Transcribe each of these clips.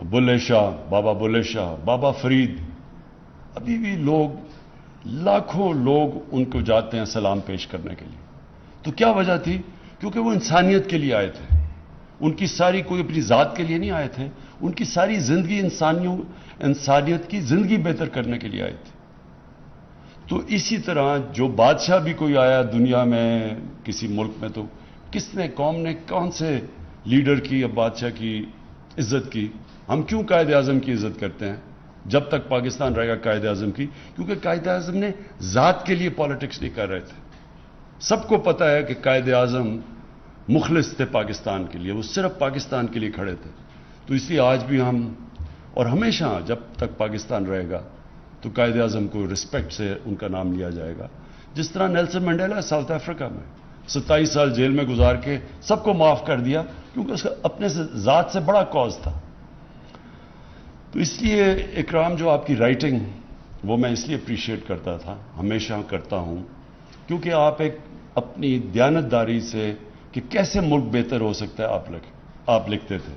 بلے شاہ، بابا فرید، ابھی بھی لوگ، لاکھوں لوگ ان کو جاتے ہیں سلام پیش کرنے کے لیے. تو کیا وجہ تھی؟ کیونکہ وہ انسانیت کے لیے آئے تھے. ان کی ساری، کوئی اپنی ذات کے لیے نہیں آئے تھے، ان کی ساری زندگی انسانیت کی زندگی بہتر کرنے کے لیے آئے تھے. تو اسی طرح جو بادشاہ بھی کوئی آیا دنیا میں کسی ملک میں، تو کس نے، قوم نے کون سے لیڈر کی یا بادشاہ کی عزت کی؟ ہم کیوں قائد اعظم کی عزت کرتے ہیں جب تک پاکستان رہے گا قائد اعظم کی؟ کیونکہ قائد اعظم نے ذات کے لیے پالیٹکس نہیں کر رہے تھے. سب کو پتہ ہے کہ قائد اعظم مخلص تھے پاکستان کے لیے، وہ صرف پاکستان کے لیے کھڑے تھے. تو اس لیے آج بھی ہم، اور ہمیشہ جب تک پاکستان رہے گا تو قائد اعظم کو رسپیکٹ سے ان کا نام لیا جائے گا. جس طرح نیلسن منڈیلا ساؤتھ افریقہ میں 27 سال جیل میں گزار کے سب کو معاف کر دیا، کیونکہ اس کا اپنے سے ذات سے بڑا کاز تھا. تو اس لیے اکرام، جو آپ کی رائٹنگ، وہ میں اس لیے اپریشیٹ کرتا تھا، ہمیشہ کرتا ہوں، کیونکہ آپ ایک اپنی دیانتداری سے کہ کیسے ملک بہتر ہو سکتا ہے آپ لکھتے تھے.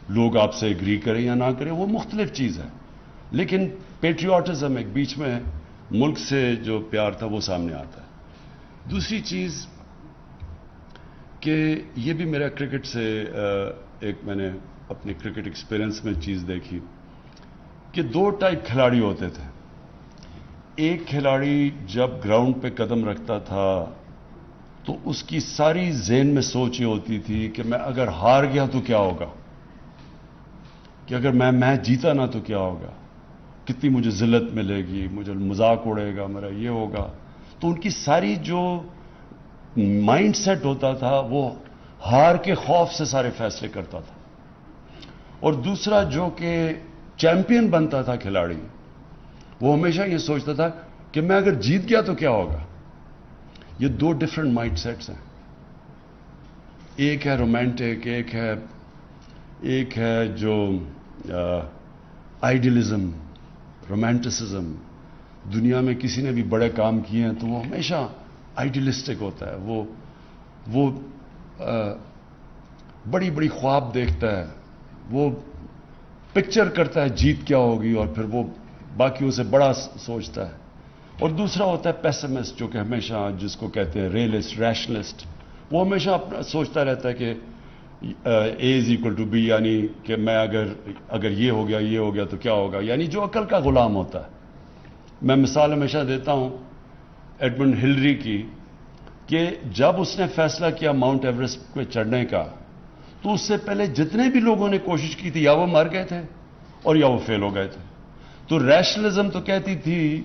لوگ آپ سے ایگری کریں یا نہ کریں وہ مختلف چیز ہے، لیکن پیٹریوٹزم، ایک بیچ میں ملک سے جو پیار تھا وہ سامنے آتا ہے. دوسری چیز کہ یہ بھی میرا کرکٹ سے ایک، میں نے اپنے کرکٹ ایکسپیرئنس میں چیز دیکھی کہ 2 ٹائپ کھلاڑی ہوتے تھے. ایک کھلاڑی جب گراؤنڈ پہ قدم رکھتا تھا تو اس کی ساری ذہن میں سوچ یہ ہوتی تھی کہ میں اگر ہار گیا تو کیا ہوگا، کہ اگر میں میچ جیتا نہ تو کیا ہوگا، کتنی مجھے ذلت ملے گی، مجھے مذاق اڑے گا، میرا یہ ہوگا. تو ان کی ساری جو مائنڈ سیٹ ہوتا تھا وہ ہار کے خوف سے سارے فیصلے کرتا تھا. اور دوسرا جو کہ چیمپئن بنتا تھا کھلاڑی، وہ ہمیشہ یہ سوچتا تھا کہ میں اگر جیت گیا تو کیا ہوگا. یہ 2 ڈفرنٹ مائنڈ سیٹس ہیں. ایک ہے رومانٹک، ایک ہے جو آئیڈیلزم، رومانٹسزم. دنیا میں کسی نے بھی بڑے کام کیے ہیں تو وہ ہمیشہ آئیڈیلسٹک ہوتا ہے. وہ بڑی بڑی خواب دیکھتا ہے، وہ پکچر کرتا ہے جیت کیا ہوگی، اور پھر وہ باقیوں سے بڑا سوچتا ہے. اور دوسرا ہوتا ہے پیسمسٹ، جو کہ ہمیشہ، جس کو کہتے ہیں ریئلسٹ، ریشنلسٹ. وہ ہمیشہ اپنا سوچتا رہتا ہے کہ A=B، یعنی کہ میں اگر یہ ہو گیا تو کیا ہوگا، یعنی جو عقل کا غلام ہوتا ہے. میں مثال ہمیشہ دیتا ہوں ایڈمنڈ ہلری کی، کہ جب اس نے فیصلہ کیا ماؤنٹ ایوریسٹ پہ چڑھنے کا، تو اس سے پہلے جتنے بھی لوگوں نے کوشش کی تھی یا وہ مر گئے تھے اور یا وہ فیل ہو گئے تھے. تو ریشنلزم تو کہتی تھی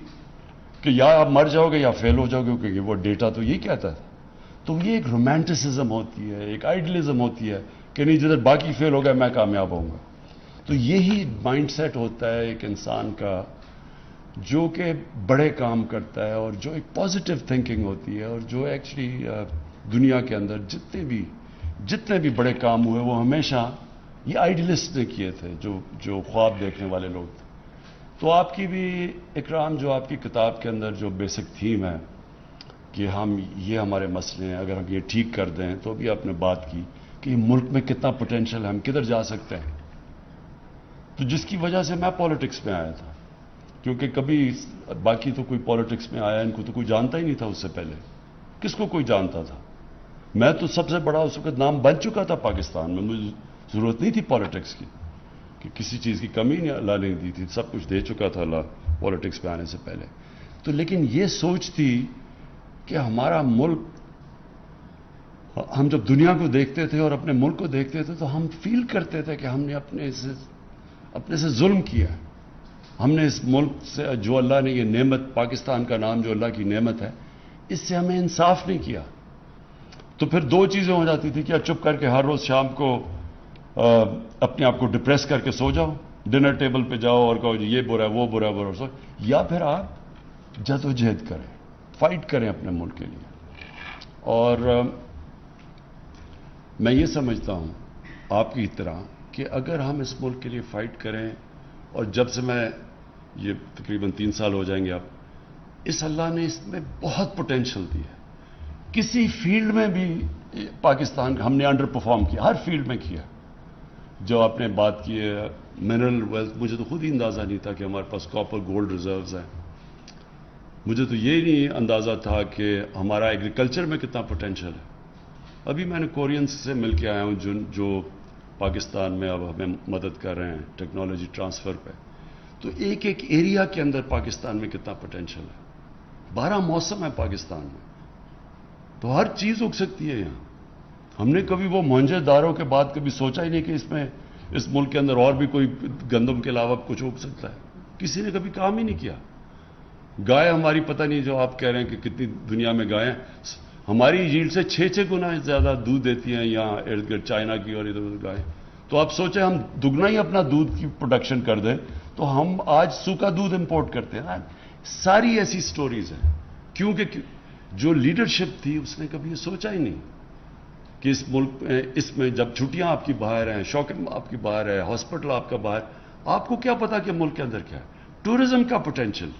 کہ یا آپ مر جاؤ گے یا فیل ہو جاؤ گے، کیونکہ وہ ڈیٹا تو یہی کہتا تھا. تو یہ ایک رومانٹسزم ہوتی ہے، ایک آئیڈیلزم ہوتی ہے کہ نہیں، جدھر باقی فیل ہو گئے میں کامیاب ہوں گا. تو یہی مائنڈ سیٹ ہوتا ہے ایک انسان کا جو کہ بڑے کام کرتا ہے، اور جو ایک پازیٹیو تھنکنگ ہوتی ہے، اور جو ایکچولی دنیا کے اندر جتنے بھی بڑے کام ہوئے وہ ہمیشہ یہ آئیڈیلسٹ نے کیے تھے، جو خواب دیکھنے والے لوگ تھے. تو آپ کی بھی اکرام، جو آپ کی کتاب کے اندر جو بیسک تھیم ہے کہ یہ ہمارے مسئلے ہیں، اگر ہم یہ ٹھیک کر دیں، تو ابھی آپ نے بات کی کہ ملک میں کتنا پوٹینشل ہے، ہم کدھر جا سکتے ہیں. تو جس کی وجہ سے میں پالیٹکس میں آیا تھا، کیونکہ کبھی باقی تو کوئی پالیٹکس میں آیا، ان کو تو کوئی جانتا ہی نہیں تھا. اس سے پہلے کس کو کوئی جانتا تھا؟ میں تو سب سے بڑا اس وقت نام بن چکا تھا پاکستان میں. مجھے ضرورت نہیں تھی پالیٹکس کی، کہ کسی چیز کی کمی نہیں اللہ نے دی تھی، سب کچھ دے چکا تھا اللہ پالیٹکس پہ آنے سے پہلے. تو لیکن یہ سوچ تھی کہ ہمارا ملک، ہم جب دنیا کو دیکھتے تھے اور اپنے ملک کو دیکھتے تھے تو ہم فیل کرتے تھے کہ ہم نے اپنے سے ظلم کیا. ہم نے اس ملک سے، جو اللہ نے یہ نعمت، پاکستان کا نام جو اللہ کی نعمت ہے، اس سے ہمیں انصاف نہیں کیا. تو پھر 2 چیزیں ہو جاتی تھی، کیا چپ کر کے ہر روز شام کو اپنے آپ کو ڈپریس کر کے سو جاؤ، ڈنر ٹیبل پہ جاؤ اور کہو جی یہ برا ہے، وہ برا ہے، سو، یا پھر آپ جدوجہد کریں، فائٹ کریں اپنے ملک کے لیے. اور میں یہ سمجھتا ہوں آپ کی طرح کہ اگر ہم اس ملک کے لیے فائٹ کریں، اور جب سے میں، یہ تقریباً 3 سال ہو جائیں گے آپ، اللہ نے اس میں بہت پوٹینشل دی ہے. کسی فیلڈ میں بھی پاکستان ہم نے انڈر پرفارم کیا، ہر فیلڈ میں کیا. جو آپ نے بات کی ہے منرل ویلتھ، مجھے تو خود ہی اندازہ نہیں تھا کہ ہمارے پاس کاپر گولڈ ریزروز ہیں. مجھے تو یہ نہیں اندازہ تھا کہ ہمارا ایگریکلچر میں کتنا پوٹینشیل ہے. ابھی میں نے کورینز سے مل کے آیا ہوں جو پاکستان میں اب ہمیں مدد کر رہے ہیں ٹیکنالوجی ٹرانسفر پہ. تو ایک ایک ایریا کے اندر پاکستان میں کتنا پوٹینشیل ہے. 12 موسم ہے پاکستان میں، تو ہر چیز اگ سکتی ہے یہاں. ہم نے کبھی وہ موہنجو داروں کے بعد کبھی سوچا ہی نہیں کہ اس ملک کے اندر اور بھی کوئی گندم کے علاوہ کچھ اگ سکتا ہے. کسی نے کبھی کام ہی نہیں کیا. گائے ہماری پتہ نہیں، جو آپ کہہ رہے ہیں کہ کتنی دنیا میں گائیں، ہماری ییلڈ سے 6 گنا زیادہ دودھ دیتی ہیں یہاں ارد گرد چائنا کی اور ادھر ادھر گائیں. تو آپ سوچیں ہم دگنا ہی اپنا دودھ کی پروڈکشن کر دیں تو ہم آج سوکھا دودھ امپورٹ کرتے ہیں. ساری ایسی سٹوریز ہیں کیونکہ جو لیڈرشپ تھی اس نے کبھی یہ سوچا ہی نہیں کہ اس ملک میں، اس میں جب چھٹیاں آپ کی باہر ہیں، شاپنگ آپ کی باہر ہے، ہاسپٹل آپ کا باہر، آپ کو کیا پتا کہ ملک کے اندر کیا ہے. ٹورزم کا پوٹینشیل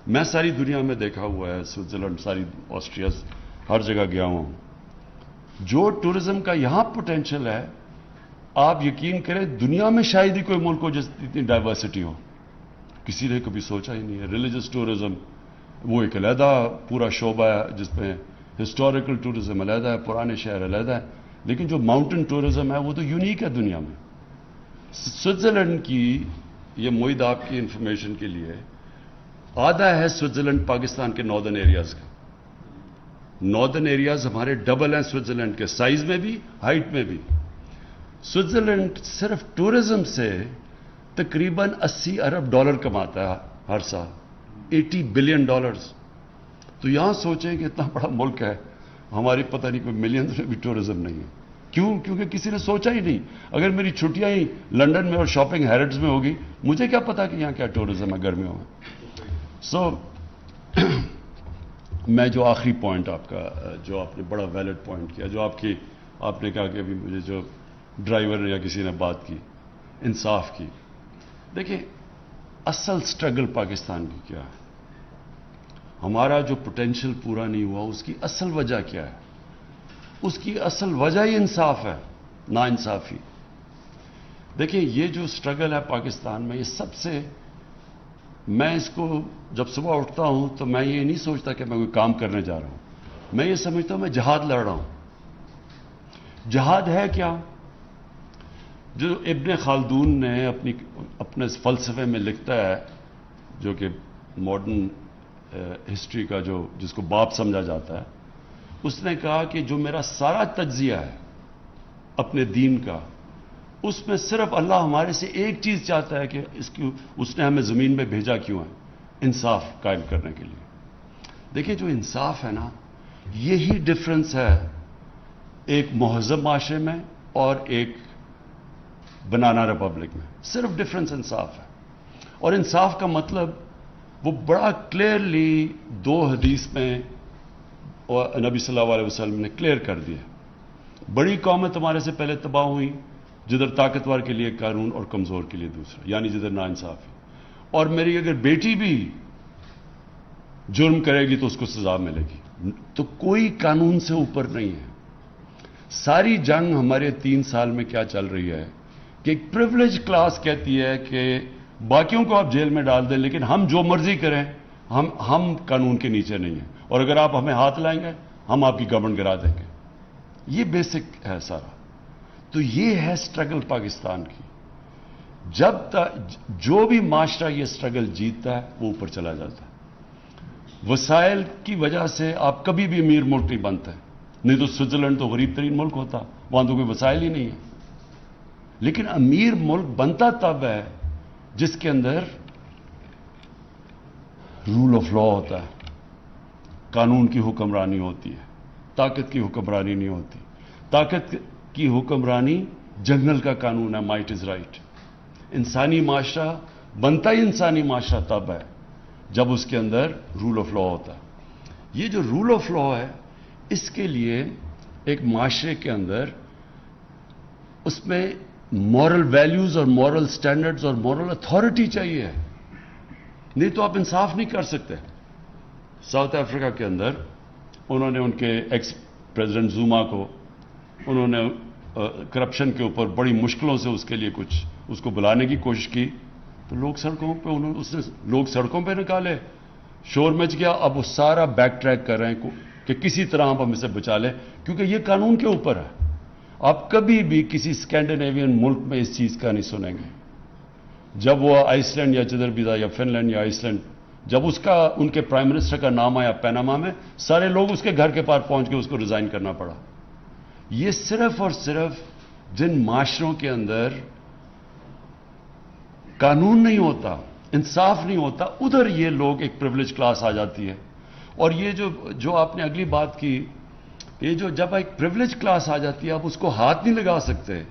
میں ساری دنیا میں دیکھا ہوا ہے، سوئٹزرلینڈ، ساری آسٹریا، ہر جگہ گیا ہوں. جو ٹورزم کا یہاں پوٹینشیل ہے، آپ یقین کریں دنیا میں شاید ہی کوئی ملک ہو جس اتنی ڈائیورسٹی ہو. کسی نے کبھی سوچا ہی نہیں ہے. ریلیجس ٹورزم وہ ایک علیحدہ پورا شعبہ ہے جس میں ہسٹوریکل ٹورزم علیحدہ ہے، پرانے شہر علیحدہ ہے، لیکن جو ماؤنٹن ٹورزم ہے وہ تو یونیک ہے دنیا میں. سوئٹزرلینڈ کی، یہ معید آپ کی انفارمیشن کے لیے، آدھا ہے سوئٹزرلینڈ پاکستان کے ناردرن ایریاز کا. ناردرن ایریاز ہمارے ڈبل ہیں سوئٹزرلینڈ کے، سائز میں بھی، ہائٹ میں بھی. سوئٹزرلینڈ صرف ٹورزم سے تقریباً $80 ارب کماتا ہے ہر سال، $80 بلین. تو یہاں سوچیں کہ اتنا بڑا ملک ہے، ہماری پتہ نہیں کوئی ملینز میں بھی ٹورزم نہیں ہے. کیوں؟ کیونکہ کسی نے سوچا ہی نہیں. اگر میری چھٹیاں ہی لنڈن میں اور شاپنگ ہیرڈز میں ہوگی، مجھے کیا پتا کہ یہاں کیا ٹورزم ہے گرمیوں میں. میں جو آخری پوائنٹ آپ کا، جو آپ نے بڑا ویلڈ پوائنٹ کیا، جو آپ نے کہا کہ ابھی مجھے جو ڈرائیور نے یا کسی نے بات کی انصاف کی. دیکھیں اصل سٹرگل پاکستان کی کیا ہے، ہمارا جو پوٹینشیل پورا نہیں ہوا اس کی اصل وجہ کیا ہے. اس کی اصل وجہ ہی انصاف ہے، نا انصافی. دیکھیں یہ جو سٹرگل ہے پاکستان میں، یہ سب سے، میں اس کو جب صبح اٹھتا ہوں تو میں یہ نہیں سوچتا کہ میں کوئی کام کرنے جا رہا ہوں. میں یہ سمجھتا ہوں میں جہاد لڑ رہا ہوں. جہاد ہے کیا؟ جو ابن خلدون نے اپنے فلسفے میں لکھتا ہے، جو کہ ماڈرن ہسٹری کا جس کو باپ سمجھا جاتا ہے، اس نے کہا کہ جو میرا سارا تجزیہ ہے اپنے دین کا، اس میں صرف اللہ ہمارے سے ایک چیز چاہتا ہے کہ اس نے ہمیں زمین میں بھیجا کیوں ہے؟ انصاف قائم کرنے کے لیے. دیکھیں جو انصاف ہے نا، یہی ڈفرنس ہے ایک مہذب معاشرے میں اور ایک بنانا ریپبلک میں. صرف ڈفرنس انصاف ہے. اور انصاف کا مطلب وہ بڑا کلیئرلی 2 حدیث میں اور نبی صلی اللہ علیہ وسلم نے کلیئر کر دیا. بڑی قومیں تمہارے سے پہلے تباہ ہوئیں، جدھر طاقتور کے لیے قانون اور کمزور کے لیے دوسرا، یعنی جدھر ناانصافی. اور میری اگر بیٹی بھی جرم کرے گی تو اس کو سزا ملے گی. تو کوئی قانون سے اوپر نہیں ہے. ساری جنگ ہمارے 3 سال میں کیا چل رہی ہے کہ ایک پریولیج کلاس کہتی ہے کہ باقیوں کو آپ جیل میں ڈال دیں لیکن ہم جو مرضی کریں، ہم قانون کے نیچے نہیں ہیں، اور اگر آپ ہمیں ہاتھ لائیں گے ہم آپ کی گورنمنٹ گرا دیں گے. یہ بیسک ہے سارا. تو یہ ہے سٹرگل پاکستان کی. جب تک جو بھی معاشرہ یہ سٹرگل جیتتا ہے وہ اوپر چلا جاتا ہے. وسائل کی وجہ سے آپ کبھی بھی امیر ملک نہیں بنتے. نہیں تو سوئٹزرلینڈ تو غریب ترین ملک ہوتا، وہاں تو کوئی وسائل ہی نہیں ہے. لیکن امیر ملک بنتا تب ہے جس کے اندر رول آف لا ہوتا ہے، قانون کی حکمرانی ہوتی ہے، طاقت کی حکمرانی نہیں ہوتی. طاقت کی حکمرانی جنگل کا قانون ہے، مائٹ از رائٹ. انسانی معاشرہ بنتا ہی انسانی معاشرہ تب ہے جب اس کے اندر رول آف لا ہوتا ہے. یہ جو رول آف لا ہے، اس کے لیے ایک معاشرے کے اندر اس میں مورل ویلیوز اور مورل سٹینڈرڈز اور مورل اتھارٹی چاہیے، نہیں تو آپ انصاف نہیں کر سکتے. ساؤتھ افریقہ کے اندر انہوں نے ان کے ایکس پریزیڈنٹ زوما کو انہوں نے کرپشن کے اوپر بڑی مشکلوں سے اس کے لیے کچھ اس کو بلانے کی کوشش کی تو لوگ سڑکوں پہ نکالے، شور مچ گیا. اب وہ سارا بیک ٹریک کر رہے ہیں کہ کسی طرح آپ ہم اسے بچا لیں، کیونکہ یہ قانون کے اوپر ہے. آپ کبھی بھی کسی اسکینڈینیوین ملک میں اس چیز کا نہیں سنیں گے. جب وہ آئس لینڈ یا چدربیدا یا فن لینڈ یا آئس لینڈ، جب ان کے پرائم منسٹر کا نام آیا پیناما میں، سارے لوگ اس کے گھر کے پاس پہنچ کے اس کو ریزائن کرنا پڑا. یہ صرف اور صرف جن معاشروں کے اندر قانون نہیں ہوتا، انصاف نہیں ہوتا، ادھر یہ لوگ ایک پریویلیج کلاس آ جاتی ہے. اور یہ جو آپ نے اگلی بات کی، یہ جب ایک پریویلیج کلاس آ جاتی ہے آپ اس کو ہاتھ نہیں لگا سکتے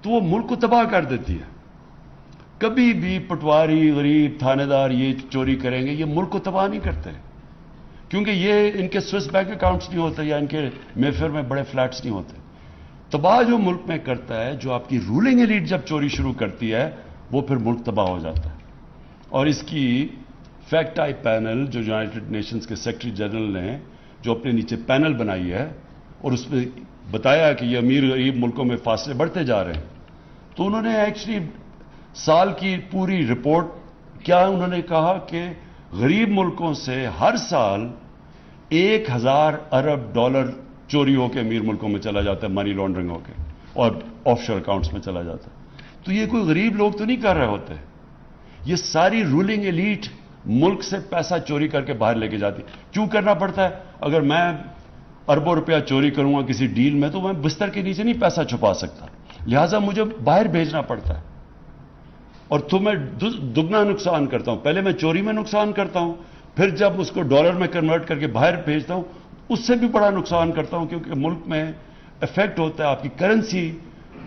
تو وہ ملک کو تباہ کر دیتی ہے. کبھی بھی پٹواری، غریب، تھانے دار یہ چوری کریں گے، یہ ملک کو تباہ نہیں کرتے، کیونکہ یہ ان کے سوئس بینک اکاؤنٹس نہیں ہوتے یا ان کے میفیئر میں بڑے فلیٹس نہیں ہوتے. تباہ جو ملک میں کرتا ہے، جو آپ کی رولنگ ایلیٹ جب چوری شروع کرتی ہے، وہ پھر ملک تباہ ہو جاتا ہے. اور اس کی فیکٹ آئی پینل جو یونائٹڈ نیشنز کے سیکرٹری جنرل نے جو اپنے نیچے پینل بنائی ہے اور اس میں بتایا کہ یہ امیر غریب ملکوں میں فاصلے بڑھتے جا رہے ہیں، تو انہوں نے ایکچولی سال کی پوری رپورٹ کیا انہوں نے کہا کہ غریب ملکوں سے ہر سال 1000 ارب ڈالر چوری ہو کے امیر ملکوں میں چلا جاتا ہے، منی لانڈرنگ ہو کے، اور آف شور اکاؤنٹس میں چلا جاتا ہے. تو یہ کوئی غریب لوگ تو نہیں کر رہے ہوتے، یہ ساری رولنگ ایلیٹ ملک سے پیسہ چوری کر کے باہر لے کے جاتی. کیوں کرنا پڑتا ہے؟ اگر میں اربوں روپیہ چوری کروں گا کسی ڈیل میں تو میں بستر کے نیچے نہیں پیسہ چھپا سکتا، لہٰذا مجھے باہر بھیجنا پڑتا ہے. اور تو میں دگنا نقصان کرتا ہوں. پہلے میں چوری میں نقصان کرتا ہوں، پھر جب اس کو ڈالر میں کنورٹ کر کے باہر بھیجتا ہوں اس سے بھی بڑا نقصان کرتا ہوں، کیونکہ ملک میں افیکٹ ہوتا ہے آپ کی کرنسی.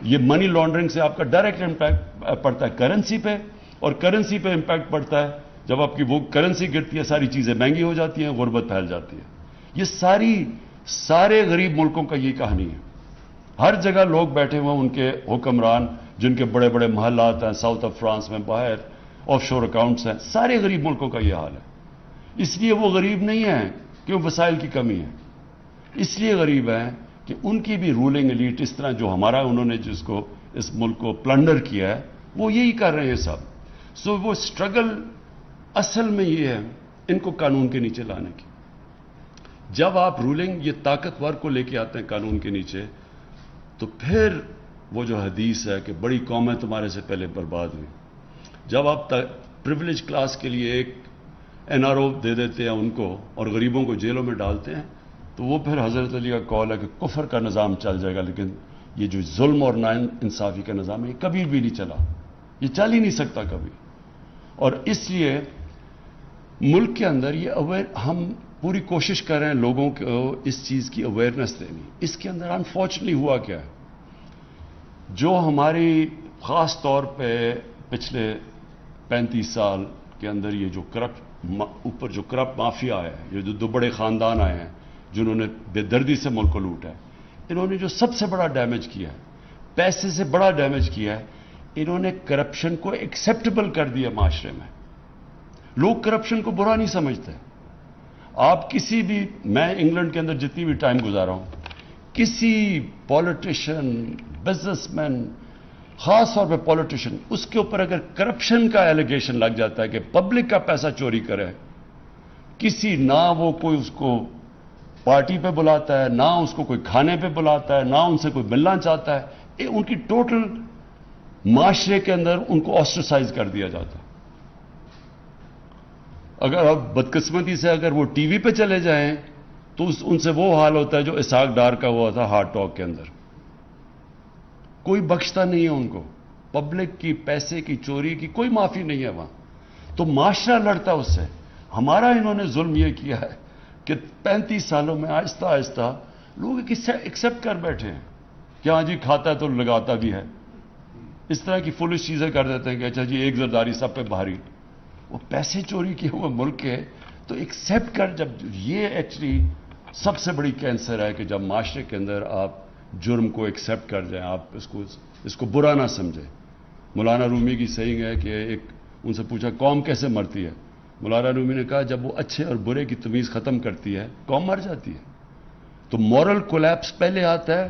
یہ منی لانڈرنگ سے آپ کا ڈائریکٹ امپیکٹ پڑتا ہے کرنسی پہ، اور کرنسی پہ امپیکٹ پڑتا ہے جب آپ کی وہ کرنسی گرتی ہے، ساری چیزیں مہنگی ہو جاتی ہیں، غربت پھیل جاتی ہے. یہ سارے غریب ملکوں کا یہ کہانی ہے. ہر جگہ لوگ بیٹھے ہوئے ان کے حکمران جن کے بڑے بڑے محلات ہیں ساؤتھ آف فرانس میں، باہر آف شور اکاؤنٹس ہیں، سارے غریب ملکوں کا یہ حال ہے. اس لیے وہ غریب نہیں ہیں کہ وسائل کی کمی ہے، اس لیے غریب ہیں کہ ان کی بھی رولنگ ایلیٹ اس طرح جو ہمارا انہوں نے جس کو اس ملک کو پلنڈر کیا ہے وہ یہی کر رہے ہیں سب. سو وہ اسٹرگل اصل میں یہ ہے ان کو قانون کے نیچے لانے کی. جب آپ رولنگ یہ طاقتور کو لے کے آتے ہیں قانون کے نیچے تو پھر وہ جو حدیث ہے کہ بڑی قومیں تمہارے سے پہلے برباد ہوئی. جب آپ پریویلیج کلاس کے لیے ایک NRO دے دیتے ہیں ان کو اور غریبوں کو جیلوں میں ڈالتے ہیں تو وہ پھر حضرت علی کا قول ہے کہ کفر کا نظام چل جائے گا، لیکن یہ جو ظلم اور نا انصافی کا نظام ہے یہ کبھی بھی نہیں چلا، یہ چل ہی نہیں سکتا کبھی. اور اس لیے ملک کے اندر یہ ہم پوری کوشش کر رہے ہیں لوگوں کو اس چیز کی اویئرنیس دینی. اس کے اندر انفارچونیٹلی ہوا کیا ہے، جو ہماری خاص طور پہ پچھلے 35 سال کے اندر یہ جو کرپٹ مافیا ہے، یہ جو دو بڑے خاندان آئے ہیں جنہوں نے بے دردی سے ملک کو لوٹا ہے، انہوں نے جو سب سے بڑا ڈیمیج کیا ہے، پیسے سے بڑا ڈیمیج کیا ہے، انہوں نے کرپشن کو ایکسیپٹیبل کر دیا معاشرے میں. لوگ کرپشن کو برا نہیں سمجھتے. آپ کسی بھی، میں انگلینڈ کے اندر جتنی بھی ٹائم گزارا ہوں، کسی پولیٹیشین، بزنس مین، خاص طور پہ پولیٹیشین، اس کے اوپر اگر کرپشن کا ایلیگیشن لگ جاتا ہے کہ پبلک کا پیسہ چوری کرے، نہ وہ کوئی اس کو پارٹی پہ بلاتا ہے، نہ اس کو کوئی کھانے پہ بلاتا ہے، نہ ان سے کوئی ملنا چاہتا ہے، ان کی ٹوٹل معاشرے کے اندر ان کو آسٹرسائز کر دیا جاتا ہے. اگر اب بدقسمتی سے اگر وہ ٹی وی پہ چلے جائیں تو ان سے وہ حال ہوتا ہے جو اسحاق ڈار کا ہوا تھا ہارٹ ٹاک کے اندر. کوئی بخشتا نہیں ہے ان کو، پبلک کی پیسے کی چوری کی کوئی معافی نہیں ہے وہاں. تو معاشرہ لڑتا اس سے. ہمارا انہوں نے ظلم یہ کیا ہے کہ 35 سالوں میں آہستہ آہستہ لوگ ایکسیپٹ کر بیٹھے ہیں کہ ہاں جی کھاتا ہے تو لگاتا بھی ہے. اس طرح کی فولش چیزیں کر دیتے ہیں کہ اچھا جی ایک زرداری سب پہ بھاری. وہ پیسے چوری کیے ہوئے ملک کے تو ایکسیپٹ کر، جب یہ ایکچولی سب سے بڑی کینسر ہے کہ جب معاشرے کے اندر آپ جرم کو ایکسیپٹ کر جائیں، آپ اس کو برا نہ سمجھیں. مولانا رومی کی سیئنگ ہے کہ ان سے پوچھا قوم کیسے مرتی ہے، مولانا رومی نے کہا جب وہ اچھے اور برے کی تمیز ختم کرتی ہے قوم مر جاتی ہے. تو مورل کولیپس پہلے آتا ہے